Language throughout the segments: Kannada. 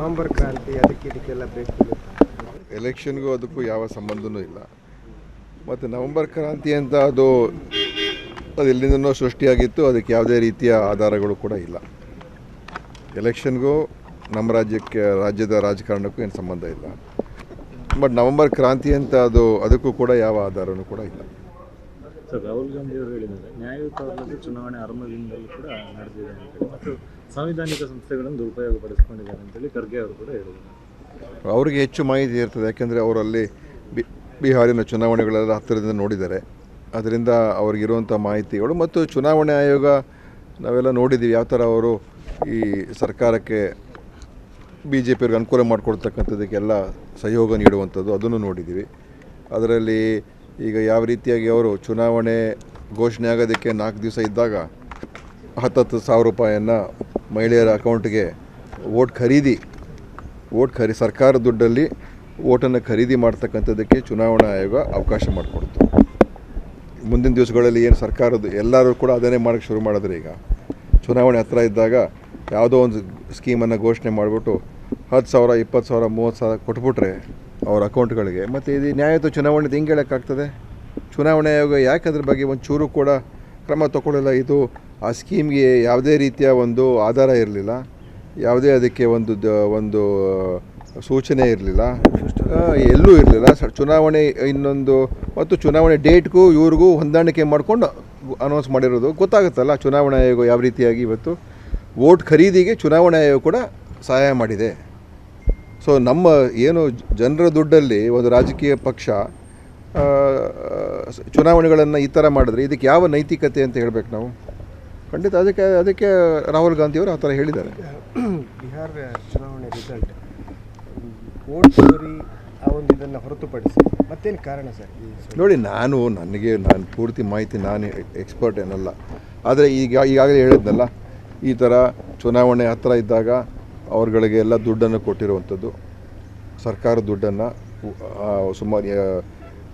ನವೆಂಬರ್ ಕ್ರಾಂತಿ ಅದಕ್ಕೆ ಇದಕ್ಕೆಲ್ಲ ಬೇಕು. ಎಲೆಕ್ಷನ್ಗೂ ಅದಕ್ಕೂ ಯಾವ ಸಂಬಂಧವೂ ಇಲ್ಲ. ಮತ್ತು ನವೆಂಬರ್ ಕ್ರಾಂತಿ ಅಂತ ಅದು ಎಲ್ಲಿಂದನೋ ಸೃಷ್ಟಿಯಾಗಿತ್ತು, ಅದಕ್ಕೆ ಯಾವುದೇ ರೀತಿಯ ಆಧಾರಗಳು ಕೂಡ ಇಲ್ಲ. ಎಲೆಕ್ಷನ್ಗೂ ನಮ್ಮ ರಾಜ್ಯದ ರಾಜಕಾರಣಕ್ಕೂ ಏನು ಸಂಬಂಧ ಇಲ್ಲ. ಬಟ್ ನವೆಂಬರ್ ಕ್ರಾಂತಿ ಅಂತ ಅದಕ್ಕೂ ಕೂಡ ಯಾವ ಆಧಾರನೂ ಕೂಡ ಇಲ್ಲ. ಸರ್, ರಾಹುಲ್ ಗಾಂಧಿ ಅವರು ಹೇಳಿದ್ದಾರೆ ನ್ಯಾಯಯುತವಾದ ಚುನಾವಣೆ ಆರಂಭದಿಂದಲೂ ಕೂಡ ನಡೆದಿದೆ ಅಂತೇಳಿ, ಮತ್ತು ಸಾಂವಿಧಾನಿಕ ಸಂಸ್ಥೆಗಳನ್ನು ದುರುಪಯೋಗ ಪಡಿಸ್ಕೊಂಡಿದ್ದಾರೆ ಅಂತೇಳಿ ಖರ್ಗೆ ಅವರು ಕೂಡ ಹೇಳಿದ್ದಾರೆ. ಅವರಿಗೆ ಹೆಚ್ಚು ಮಾಹಿತಿ ಇರ್ತದೆ, ಯಾಕೆಂದರೆ ಅವರಲ್ಲಿ ಬಿಹಾರಿನ ಚುನಾವಣೆಗಳೆಲ್ಲ ಹತ್ತಿರದಿಂದ ನೋಡಿದ್ದಾರೆ. ಅದರಿಂದ ಅವ್ರಿಗಿರುವಂಥ ಮಾಹಿತಿಗಳು ಮತ್ತು ಚುನಾವಣೆ ಆಯೋಗ ನಾವೆಲ್ಲ ನೋಡಿದ್ದೀವಿ ಯಾವ ಥರ ಅವರು ಈ ಸರ್ಕಾರಕ್ಕೆ BJPಯವ್ರಿಗೆ ಅನುಕೂಲ ಮಾಡಿಕೊಡ್ತಕ್ಕಂಥದ್ದಕ್ಕೆಲ್ಲ ಸಹಯೋಗ ನೀಡುವಂಥದ್ದು ಅದನ್ನು ನೋಡಿದ್ದೀವಿ. ಅದರಲ್ಲಿ ಈಗ ಯಾವ ರೀತಿಯಾಗಿ ಅವರು ಚುನಾವಣೆ ಘೋಷಣೆ ಆಗೋದಕ್ಕೆ 4 ದಿವಸ ಇದ್ದಾಗ 10,000 ರೂಪಾಯಿಯನ್ನು ಮಹಿಳೆಯರ ಅಕೌಂಟ್ಗೆ ಸರ್ಕಾರ ದುಡ್ಡಲ್ಲಿ ಓಟನ್ನು ಖರೀದಿ ಮಾಡ್ತಕ್ಕಂಥದ್ದಕ್ಕೆ ಚುನಾವಣಾ ಆಯೋಗ ಅವಕಾಶ ಮಾಡಿಕೊಡ್ತು. ಮುಂದಿನ ದಿವಸಗಳಲ್ಲಿ ಏನು ಸರ್ಕಾರದ್ದು ಎಲ್ಲರೂ ಕೂಡ ಅದನ್ನೇ ಮಾಡೋಕ್ಕೆ ಶುರು ಮಾಡಿದ್ರೆ, ಈಗ ಚುನಾವಣೆ ಹತ್ತಿರ ಇದ್ದಾಗ ಯಾವುದೋ ಒಂದು ಸ್ಕೀಮನ್ನು ಘೋಷಣೆ ಮಾಡಿಬಿಟ್ಟು 10,000, 20,000, 30,000 ಕೊಟ್ಬಿಟ್ರೆ ಅವ್ರ ಅಕೌಂಟ್ಗಳಿಗೆ, ಮತ್ತು ಇದು ನ್ಯಾಯಯುತ ಚುನಾವಣೆ ಹೆಂಗೆ ಹೇಳೋಕ್ಕಾಗ್ತದೆ? ಚುನಾವಣೆ ಆಯೋಗ ಯಾಕೆ ಅದ್ರ ಬಗ್ಗೆ ಒಂದು ಚೂರು ಕೂಡ ಕ್ರಮ ತಗೊಳ್ಳಿಲ್ಲ? ಇದು ಆ ಸ್ಕೀಮ್ಗೆ ಯಾವುದೇ ರೀತಿಯ ಒಂದು ಆಧಾರ ಇರಲಿಲ್ಲ, ಯಾವುದೇ ಅದಕ್ಕೆ ಒಂದು ಸೂಚನೆ ಇರಲಿಲ್ಲ, ಎಲ್ಲೂ ಇರಲಿಲ್ಲ. ಚುನಾವಣೆ ಮತ್ತು ಚುನಾವಣೆ ಡೇಟ್ಗೂ ಇವ್ರಿಗೂ ಹೊಂದಾಣಿಕೆ ಮಾಡಿಕೊಂಡು ಅನೌನ್ಸ್ ಮಾಡಿರೋದು ಗೊತ್ತಾಗುತ್ತಲ್ಲ ಚುನಾವಣಾ ಆಯೋಗ ಯಾವ ರೀತಿಯಾಗಿ ಇವತ್ತು ವೋಟ್ ಖರೀದಿಗೆ ಚುನಾವಣಾ ಆಯೋಗ ಕೂಡ ಸಹಾಯ ಮಾಡಿದೆ. ಸೊ ನಮ್ಮ ಏನು ಜನರ ದುಡ್ಡಲ್ಲಿ ಒಂದು ರಾಜಕೀಯ ಪಕ್ಷ ಚುನಾವಣೆಗಳನ್ನು ಈ ಥರ ಮಾಡಿದ್ರೆ ಇದಕ್ಕೆ ಯಾವ ನೈತಿಕತೆ ಅಂತ ಹೇಳಬೇಕು ನಾವು? ಖಂಡಿತ ಅದಕ್ಕೆ ರಾಹುಲ್ ಗಾಂಧಿಯವರು ಆ ಥರ ಹೇಳಿದ್ದಾರೆ. ಬಿಹಾರ ಚುನಾವಣೆ ರಿಸಲ್ಟ್ ವೋಟ್ ಚೋರಿ ಆ ಒಂದು ಇದನ್ನು ಹೊರತುಪಡಿಸಿ ಮತ್ತೇನು ಕಾರಣ ಸರ್? ನೋಡಿ, ನಾನು ಪೂರ್ತಿ ಮಾಹಿತಿ ನಾನು ಎಕ್ಸ್ಪರ್ಟ್ ಏನಲ್ಲ. ಆದರೆ ಈಗಾಗಲೇ ಹೇಳಿದ್ನಲ್ಲ, ಈ ಥರ ಚುನಾವಣೆ ಹತ್ತಿರ ಇದ್ದಾಗ ಅವ್ರಗಳಿಗೆ ಎಲ್ಲ ದುಡ್ಡನ್ನು ಕೊಟ್ಟಿರುವಂಥದ್ದು, ಸರ್ಕಾರ ದುಡ್ಡನ್ನು ಸುಮಾರು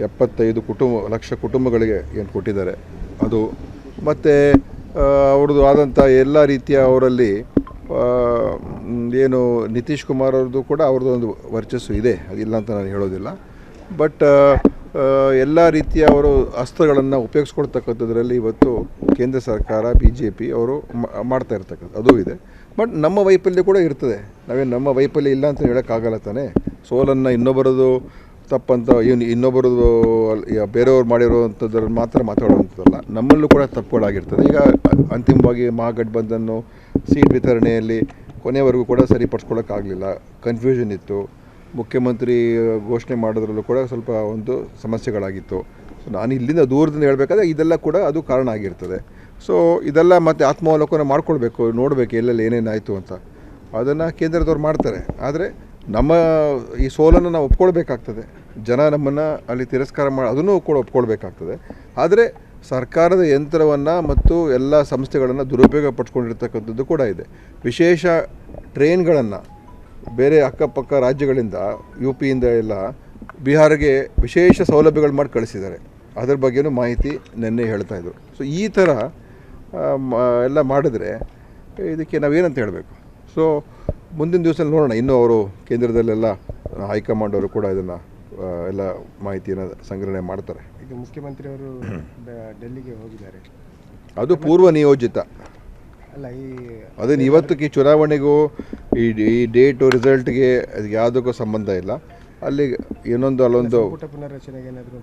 75 ಲಕ್ಷ ಕುಟುಂಬಗಳಿಗೆ ಏನು ಕೊಟ್ಟಿದ್ದಾರೆ ಅದು, ಮತ್ತು ಅವ್ರದ್ದು ಆದಂಥ ಎಲ್ಲ ರೀತಿಯ ಅವರಲ್ಲಿ ಏನು ನಿತೀಶ್ ಕುಮಾರ್ ಅವ್ರದ್ದು ಕೂಡ ಅವ್ರದ್ದು ಒಂದು ವರ್ಚಸ್ಸು ಇದೆ, ಅದಿಲ್ಲ ಅಂತ ನಾನು ಹೇಳೋದಿಲ್ಲ. ಬಟ್ ಎಲ್ಲ ರೀತಿಯ ಅವರು ಅಸ್ತ್ರಗಳನ್ನು ಉಪಯೋಗಿಸ್ಕೊಳ್ತಕ್ಕಂಥದ್ರಲ್ಲಿ ಇವತ್ತು ಕೇಂದ್ರ ಸರ್ಕಾರ BJP ಅವರು ಮಾಡ್ತಾ ಇರ್ತಕ್ಕಂಥದ್ದು ಅದು ಇದೆ. ಬಟ್ ನಮ್ಮ ವೈಫಲ್ಯ ಕೂಡ ಇರ್ತದೆ. ನಮ್ಮ ವೈಫಲ್ಯ ಇಲ್ಲ ಅಂತ ಹೇಳೋಕ್ಕಾಗಲ್ಲ ತಾನೇ. ಸೋಲನ್ನು ಇನ್ನೊಬ್ಬರದು ತಪ್ಪಂತ ಇನ್ನೊಬ್ಬರದು ಬೇರೆಯವ್ರು ಮಾಡಿರುವಂಥದ್ರಲ್ಲಿ ಮಾತ್ರ ಮಾತಾಡುವಂಥದ್ದಲ್ಲ, ನಮ್ಮಲ್ಲೂ ಕೂಡ ತಪ್ಪುಗಳಾಗಿರ್ತದೆ. ಈಗ ಅಂತಿಮವಾಗಿ ಮಹಾಗಠಬಂಧನ್ ಸೀಟ್ ವಿತರಣೆಯಲ್ಲಿ ಕೊನೆವರೆಗೂ ಕೂಡ ಸರಿಪಡಿಸ್ಕೊಳ್ಳೋಕ್ಕಾಗಲಿಲ್ಲ, ಕನ್ಫ್ಯೂಷನ್ ಇತ್ತು. ಮುಖ್ಯಮಂತ್ರಿ ಘೋಷಣೆ ಮಾಡೋದ್ರಲ್ಲೂ ಕೂಡ ಸ್ವಲ್ಪ ಒಂದು ಸಮಸ್ಯೆಗಳಾಗಿತ್ತು. ಸೊ ನಾನು ಇಲ್ಲಿಂದ ದೂರದಿಂದ ಹೇಳಬೇಕಾದ್ರೆ ಇದೆಲ್ಲ ಕೂಡ ಅದು ಕಾರಣ ಆಗಿರ್ತದೆ. ಸೊ ಇದೆಲ್ಲ ಮತ್ತು ಆತ್ಮಾವಲೋಕನ ಮಾಡ್ಕೊಳ್ಬೇಕು, ನೋಡಬೇಕು ಎಲ್ಲೆಲ್ಲಿ ಏನೇನಾಯಿತು ಅಂತ. ಅದನ್ನು ಕೇಂದ್ರದವ್ರು ಮಾಡ್ತಾರೆ. ಆದರೆ ನಮ್ಮ ಈ ಸೋಲನ್ನು ನಾವು ಒಪ್ಕೊಳ್ಬೇಕಾಗ್ತದೆ. ಜನ ನಮ್ಮನ್ನು ಅಲ್ಲಿ ತಿರಸ್ಕಾರ ಅದನ್ನು ಕೂಡ ಒಪ್ಕೊಳ್ಬೇಕಾಗ್ತದೆ. ಆದರೆ ಸರ್ಕಾರದ ಯಂತ್ರವನ್ನು ಮತ್ತು ಎಲ್ಲ ಸಂಸ್ಥೆಗಳನ್ನು ದುರುಪಯೋಗ ಪಡಿಸ್ಕೊಂಡಿರ್ತಕ್ಕಂಥದ್ದು ಕೂಡ ಇದೆ. ವಿಶೇಷ ಟ್ರೈನ್ಗಳನ್ನು ಬೇರೆ ಅಕ್ಕಪಕ್ಕ ರಾಜ್ಯಗಳಿಂದ UPಯಿಂದ ಎಲ್ಲ ಬಿಹಾರಿಗೆ ವಿಶೇಷ ಸೌಲಭ್ಯಗಳು ಮಾಡಿ ಕಳಿಸಿದ್ದಾರೆ. ಅದ್ರ ಬಗ್ಗೆಯೂ ಮಾಹಿತಿ ನಿನ್ನೆ ಹೇಳ್ತಾಯಿದ್ರು. ಸೊ ಈ ಥರ ಎಲ್ಲ ಮಾಡಿದ್ರೆ ಇದಕ್ಕೆ ನಾವೇನಂತ ಹೇಳಬೇಕು? ಸೊ ಮುಂದಿನ ದಿವಸ ನೋಡೋಣ. ಇನ್ನೂ ಅವರು ಕೇಂದ್ರದಲ್ಲೆಲ್ಲ ಹೈಕಮಾಂಡ್ ಅವರು ಕೂಡ ಇದನ್ನು ಎಲ್ಲ ಮಾಹಿತಿಯನ್ನು ಸಂಗ್ರಹಣೆ ಮಾಡ್ತಾರೆ. ಈಗ ಮುಖ್ಯಮಂತ್ರಿಯವರು ಡೆಲ್ಲಿಗೆ ಹೋಗಿದ್ದಾರೆ, ಅದು ಪೂರ್ವ ನಿಯೋಜಿತ ಅಲ್ಲ. ಅದನ್ನು ಇವತ್ತಿಗೆ ಚುನಾವಣೆಗೂ ಈ ಡೇಟು ರಿಸಲ್ಟ್ಗೆ ಅದಕ್ಕೆ ಯಾವುದಕ್ಕೂ ಸಂಬಂಧ ಇಲ್ಲ. ಅಲ್ಲಿ ಅಲ್ಲೊಂದು ಪುನರ್ರಚನೆಗೆ ಏನಾದರೂ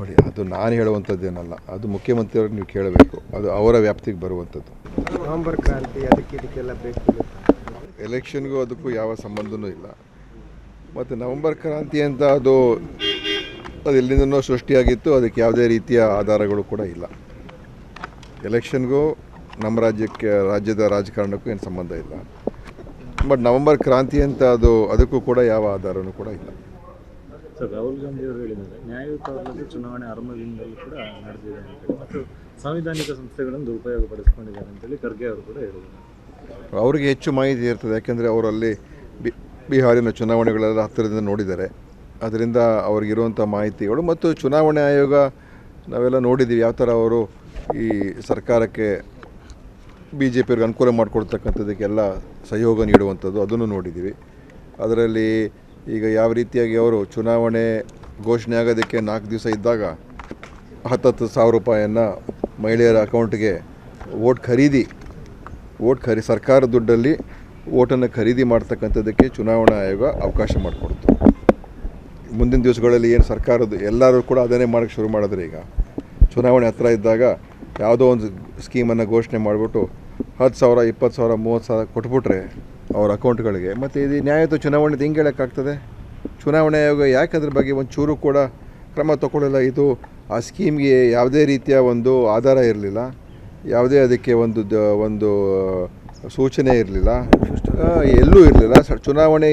ನೋಡಿ, ಅದು ನಾನು ಹೇಳುವಂಥದ್ದೇನಲ್ಲ, ಅದು ಮುಖ್ಯಮಂತ್ರಿಯವ್ರಿಗೆ ನೀವು ಕೇಳಬೇಕು, ಅದು ಅವರ ವ್ಯಾಪ್ತಿಗೆ ಬರುವಂಥದ್ದು. ನವೆಂಬರ್ ಕ್ರಾಂತಿ ಅದಕ್ಕೆ ಇದಕ್ಕೆಲ್ಲ ಬೇಕು. ಎಲೆಕ್ಷನ್ಗೂ ಅದಕ್ಕೂ ಯಾವ ಸಂಬಂಧವೂ ಇಲ್ಲ. ಮತ್ತು ನವೆಂಬರ್ ಕ್ರಾಂತಿ ಅಂತ ಅದು ಎಲ್ಲಿಂದನೋ ಸೃಷ್ಟಿಯಾಗಿತ್ತು, ಅದಕ್ಕೆ ಯಾವುದೇ ರೀತಿಯ ಆಧಾರಗಳು ಕೂಡ ಇಲ್ಲ. ಎಲೆಕ್ಷನ್ಗೂ ನಮ್ಮ ರಾಜ್ಯದ ರಾಜಕಾರಣಕ್ಕೂ ಏನು ಸಂಬಂಧ ಇಲ್ಲ. ಬಟ್ ನವೆಂಬರ್ ಕ್ರಾಂತಿ ಅಂತ ಅದಕ್ಕೂ ಕೂಡ ಯಾವ ಆಧಾರನೂ ಕೂಡ ಇಲ್ಲ. ಸರ್, ರಾಹುಲ್ ಗಾಂಧಿ ಅವರು ಹೇಳಿದ್ದಾರೆ ನ್ಯಾಯಯುತವಾದ ಚುನಾವಣೆ ಆರಂಭದಿಂದಲೂ ಕೂಡ ನಡೆದಿದೆ ಅಂತೇಳಿ, ಮತ್ತು ಸಾಂವಿಧಾನಿಕ ಸಂಸ್ಥೆಗಳನ್ನು ದುರುಪಯೋಗ ಪಡಿಸ್ಕೊಂಡಿದ್ದಾರೆ ಅಂತೇಳಿ ಖರ್ಗೆ ಅವರು ಕೂಡ ಹೇಳಿದ್ದಾರೆ. ಅವರಿಗೆ ಹೆಚ್ಚು ಮಾಹಿತಿ ಇರ್ತದೆ, ಯಾಕೆಂದರೆ ಅವರಲ್ಲಿ ಬಿಹಾರಿನ ಚುನಾವಣೆಗಳೆಲ್ಲ ಹತ್ತಿರದಿಂದ ನೋಡಿದ್ದಾರೆ. ಅದರಿಂದ ಅವ್ರಿಗಿರುವಂಥ ಮಾಹಿತಿಗಳು ಮತ್ತು ಚುನಾವಣೆ ಆಯೋಗ ನಾವೆಲ್ಲ ನೋಡಿದ್ದೀವಿ ಯಾವ ಥರ ಅವರು ಈ ಸರ್ಕಾರಕ್ಕೆ BJPಯವ್ರಿಗೆ ಅನುಕೂಲ ಮಾಡಿಕೊಡ್ತಕ್ಕಂಥದ್ದಕ್ಕೆಲ್ಲ ಸಹಯೋಗ ನೀಡುವಂಥದ್ದು ಅದನ್ನು ನೋಡಿದ್ದೀವಿ. ಅದರಲ್ಲಿ ಈಗ ಯಾವ ರೀತಿಯಾಗಿ ಅವರು ಚುನಾವಣೆ ಘೋಷಣೆ ಆಗೋದಕ್ಕೆ 4 ದಿವಸ ಇದ್ದಾಗ 10,000 ರೂಪಾಯಿಯನ್ನು ಮಹಿಳೆಯರ ಅಕೌಂಟ್ಗೆ ಸರ್ಕಾರ ದುಡ್ಡಲ್ಲಿ ಓಟನ್ನು ಖರೀದಿ ಮಾಡ್ತಕ್ಕಂಥದ್ದಕ್ಕೆ ಚುನಾವಣಾ ಆಯೋಗ ಅವಕಾಶ ಮಾಡಿಕೊಡ್ತು. ಮುಂದಿನ ದಿವಸಗಳಲ್ಲಿ ಏನು ಸರ್ಕಾರದ್ದು ಎಲ್ಲರೂ ಕೂಡ ಅದನ್ನೇ ಮಾಡೋಕ್ಕೆ ಶುರು ಮಾಡಿದ್ರೆ ಈಗ ಚುನಾವಣೆ ಹತ್ರ ಇದ್ದಾಗ ಯಾವುದೋ ಒಂದು ಸ್ಕೀಮನ್ನು ಘೋಷಣೆ ಮಾಡಿಬಿಟ್ಟು 10,000 20,000 30,000 ಕೊಟ್ಬಿಟ್ರೆ ಅವ್ರ ಅಕೌಂಟ್ಗಳಿಗೆ ಮತ್ತು ಇದು ನ್ಯಾಯಯುತ ಚುನಾವಣೆದು ಹೆಂಗೆ ಹೇಳೋಕ್ಕಾಗ್ತದೆ? ಚುನಾವಣಾ ಆಯೋಗ ಯಾಕೆ ಅದ್ರ ಬಗ್ಗೆ ಒಂದು ಚೂರು ಕೂಡ ಕ್ರಮ ತಗೊಳ್ಳಲ್ಲ? ಇದು ಆ ಸ್ಕೀಮ್ಗೆ ಯಾವುದೇ ರೀತಿಯ ಒಂದು ಆಧಾರ ಇರಲಿಲ್ಲ, ಯಾವುದೇ ಅದಕ್ಕೆ ಒಂದು ಸೂಚನೆ ಇರಲಿಲ್ಲ, ಎಲ್ಲೂ ಇರಲಿಲ್ಲ. ಚುನಾವಣೆ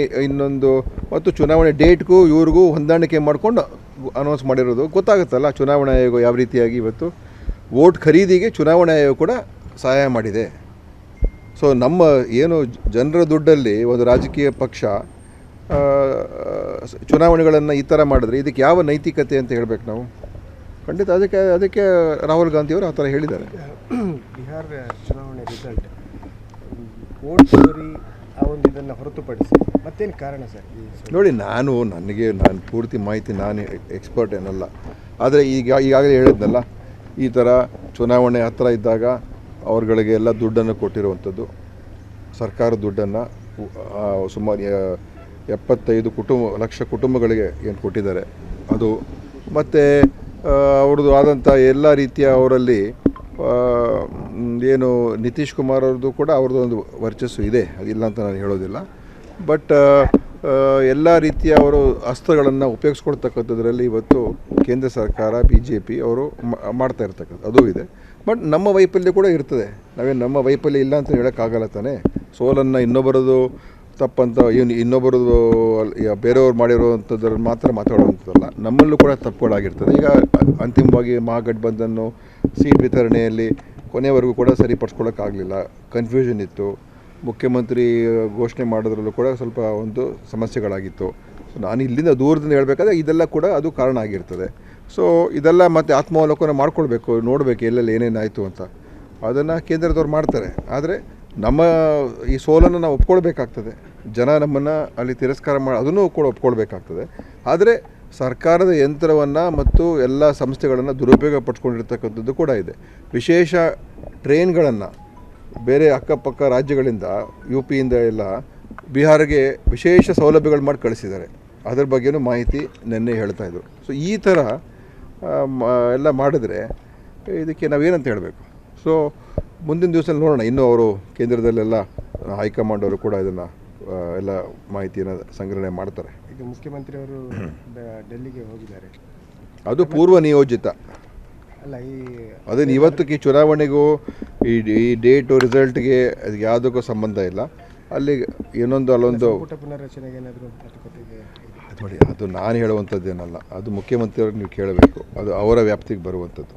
ಮತ್ತು ಚುನಾವಣೆ ಡೇಟ್ಗೂ ಇವ್ರಿಗೂ ಹೊಂದಾಣಿಕೆ ಮಾಡಿಕೊಂಡು ಅನೌನ್ಸ್ ಮಾಡಿರೋದು ಗೊತ್ತಾಗುತ್ತಲ್ಲ ಚುನಾವಣಾ ಆಯೋಗ ಯಾವ ರೀತಿಯಾಗಿ ಇವತ್ತು ವೋಟ್ ಖರೀದಿಗೆ ಚುನಾವಣಾ ಆಯೋಗ ಕೂಡ ಸಹಾಯ ಮಾಡಿದೆ. ಸೊ ನಮ್ಮ ಏನು ಜನರ ದುಡ್ಡಲ್ಲಿ ಒಂದು ರಾಜಕೀಯ ಪಕ್ಷ ಚುನಾವಣೆಗಳನ್ನು ಈ ಥರ ಮಾಡಿದ್ರೆ ಇದಕ್ಕೆ ಯಾವ ನೈತಿಕತೆ ಅಂತ ಹೇಳಬೇಕು ನಾವು? ಖಂಡಿತ ಅದಕ್ಕೆ ರಾಹುಲ್ ಗಾಂಧಿಯವರು ಆ ಥರ ಹೇಳಿದ್ದಾರೆ. ಬಿಹಾರ ಚುನಾವಣೆ ರಿಸಲ್ಟ್ ವೋಟ್ ಚೋರಿ ಆ ಒಂದು ಇದನ್ನು ಹೊರತುಪಡಿಸಿ ಮತ್ತೇನು ಕಾರಣ ಸರ್? ನೋಡಿ, ನಾನು ಪೂರ್ತಿ ಮಾಹಿತಿ ನಾನು ಎಕ್ಸ್ಪರ್ಟ್ ಏನಲ್ಲ. ಆದರೆ ಈಗಾಗಲೇ ಹೇಳಿದ್ನಲ್ಲ, ಈ ಥರ ಚುನಾವಣೆ ಹತ್ರ ಇದ್ದಾಗ ಅವ್ರಗಳಿಗೆ ಎಲ್ಲ ದುಡ್ಡನ್ನು ಕೊಟ್ಟಿರುವಂಥದ್ದು, ಸರ್ಕಾರ ದುಡ್ಡನ್ನು ಸುಮಾರು 75 ಲಕ್ಷ ಕುಟುಂಬಗಳಿಗೆ ಏನು ಕೊಟ್ಟಿದ್ದಾರೆ ಅದು. ಮತ್ತು ಅವ್ರದ್ದು ಆದಂಥ ಎಲ್ಲ ರೀತಿಯ ಅವರಲ್ಲಿ ಏನು ನಿತೀಶ್ ಕುಮಾರ್ ಅವ್ರದ್ದು ಕೂಡ ಅವ್ರದ್ದು ಒಂದು ವರ್ಚಸ್ಸು ಇದೆ, ಅದಿಲ್ಲ ಅಂತ ನಾನು ಹೇಳೋದಿಲ್ಲ. ಬಟ್ ಎಲ್ಲ ರೀತಿಯ ಅವರು ಅಸ್ತ್ರಗಳನ್ನು ಉಪಯೋಗಿಸ್ಕೊಳ್ತಕ್ಕಂಥದ್ರಲ್ಲಿ ಇವತ್ತು ಕೇಂದ್ರ ಸರ್ಕಾರ BJP ಅವರು ಮಾಡ್ತಾ ಇರ್ತಕ್ಕಂಥದ್ದು ಅದು ಇದೆ. ಬಟ್ ನಮ್ಮ ವೈಫಲ್ಯ ಕೂಡ ಇರ್ತದೆ. ನಮ್ಮ ವೈಫಲ್ಯ ಇಲ್ಲ ಅಂತ ಹೇಳೋಕ್ಕಾಗಲ್ಲ ತಾನೇ. ಸೋಲನ್ನು ಇನ್ನೊಬ್ಬರದು ತಪ್ಪಂತ ಇನ್ನೊಬ್ಬರದು ಬೇರೆಯವ್ರು ಮಾಡಿರೋವಂಥದ್ರಲ್ಲಿ ಮಾತ್ರ ಮಾತಾಡುವಂಥದ್ದಲ್ಲ, ನಮ್ಮಲ್ಲೂ ಕೂಡ ತಪ್ಪುಗಳಾಗಿರ್ತದೆ. ಈಗ ಅಂತಿಮವಾಗಿ ಮಹಾಗಠಬಂಧನ್ನು ಸೀಟ್ ವಿತರಣೆಯಲ್ಲಿ ಕೊನೆಯವರೆಗೂ ಕೂಡ ಸರಿಪಡಿಸ್ಕೊಳ್ಳೋಕ್ಕಾಗಲಿಲ್ಲ, ಕನ್ಫ್ಯೂಷನ್ ಇತ್ತು. ಮುಖ್ಯಮಂತ್ರಿ ಘೋಷಣೆ ಮಾಡೋದ್ರಲ್ಲೂ ಕೂಡ ಸ್ವಲ್ಪ ಒಂದು ಸಮಸ್ಯೆಗಳಾಗಿತ್ತು. ಸೊ ನಾನು ಇಲ್ಲಿಂದ ದೂರದಿಂದ ಹೇಳಬೇಕಾದ್ರೆ ಇದೆಲ್ಲ ಕೂಡ ಅದು ಕಾರಣ ಆಗಿರ್ತದೆ. ಸೊ ಇದೆಲ್ಲ ಮತ್ತು ಆತ್ಮಾವಲೋಕನ ಮಾಡ್ಕೊಳ್ಬೇಕು, ನೋಡಬೇಕು ಎಲ್ಲೆಲ್ಲಿ ಏನೇನಾಯಿತು ಅಂತ. ಅದನ್ನು ಕೇಂದ್ರದವ್ರು ಮಾಡ್ತಾರೆ. ಆದರೆ ನಮ್ಮ ಈ ಸೋಲನ್ನು ನಾವು ಒಪ್ಕೊಳ್ಬೇಕಾಗ್ತದೆ. ಜನ ನಮ್ಮನ್ನು ಅಲ್ಲಿ ತಿರಸ್ಕಾರ ಅದನ್ನು ಕೂಡ ಒಪ್ಕೊಳ್ಬೇಕಾಗ್ತದೆ. ಆದರೆ ಸರ್ಕಾರದ ಯಂತ್ರವನ್ನು ಮತ್ತು ಎಲ್ಲ ಸಂಸ್ಥೆಗಳನ್ನು ದುರುಪಯೋಗ ಪಡ್ಸ್ಕೊಂಡಿರ್ತಕ್ಕಂಥದ್ದು ಕೂಡ ಇದೆ. ವಿಶೇಷ ಟ್ರೈನ್ಗಳನ್ನು ಬೇರೆ ಅಕ್ಕಪಕ್ಕ ರಾಜ್ಯಗಳಿಂದ UPಯಿಂದ ಎಲ್ಲ ಬಿಹಾರಿಗೆ ವಿಶೇಷ ಸೌಲಭ್ಯಗಳು ಮಾಡಿ ಕಳಿಸಿದ್ದಾರೆ. ಅದರ ಬಗ್ಗೆಯೂ ಮಾಹಿತಿ ನೆನ್ನೆ ಹೇಳ್ತಾಯಿದ್ರು. ಸೊ ಈ ಥರ ಎಲ್ಲ ಮಾಡಿದ್ರೆ ಇದಕ್ಕೆ ನಾವೇನಂತ ಹೇಳಬೇಕು? ಸೊ ಮುಂದಿನ ದಿವಸ ನೋಡೋಣ. ಇನ್ನೂ ಅವರು ಕೇಂದ್ರದಲ್ಲೆಲ್ಲ ಹೈಕಮಾಂಡ್ ಅವರು ಕೂಡ ಇದನ್ನು ಎಲ್ಲ ಮಾಹಿತಿಯನ್ನು ಸಂಗ್ರಹಣೆ ಮಾಡ್ತಾರೆ. ಈಗ ಮುಖ್ಯಮಂತ್ರಿಯವರು ಡೆಲ್ಲಿಗೆ ಹೋಗಿದ್ದಾರೆ, ಅದು ಪೂರ್ವ ನಿಯೋಜಿತ ಅಲ್ಲ. ಅದನ್ನು ಇವತ್ತಿಗೆ ಚುನಾವಣೆಗೂ ಈ ಡೇಟು ರಿಸಲ್ಟ್ಗೆ ಅದಕ್ಕೆ ಯಾವುದಕ್ಕೂ ಸಂಬಂಧ ಇಲ್ಲ. ಅಲ್ಲಿ ಅಲ್ಲೊಂದು ಪುನರ್ರಚನೆಗೆ ಏನಾದರೂ ನೋಡಿ, ಅದು ನಾನು ಹೇಳುವಂಥದ್ದೇನಲ್ಲ, ಅದು ಮುಖ್ಯಮಂತ್ರಿಯವ್ರಿಗೆ ನೀವು ಕೇಳಬೇಕು, ಅದು ಅವರ ವ್ಯಾಪ್ತಿಗೆ ಬರುವಂಥದ್ದು.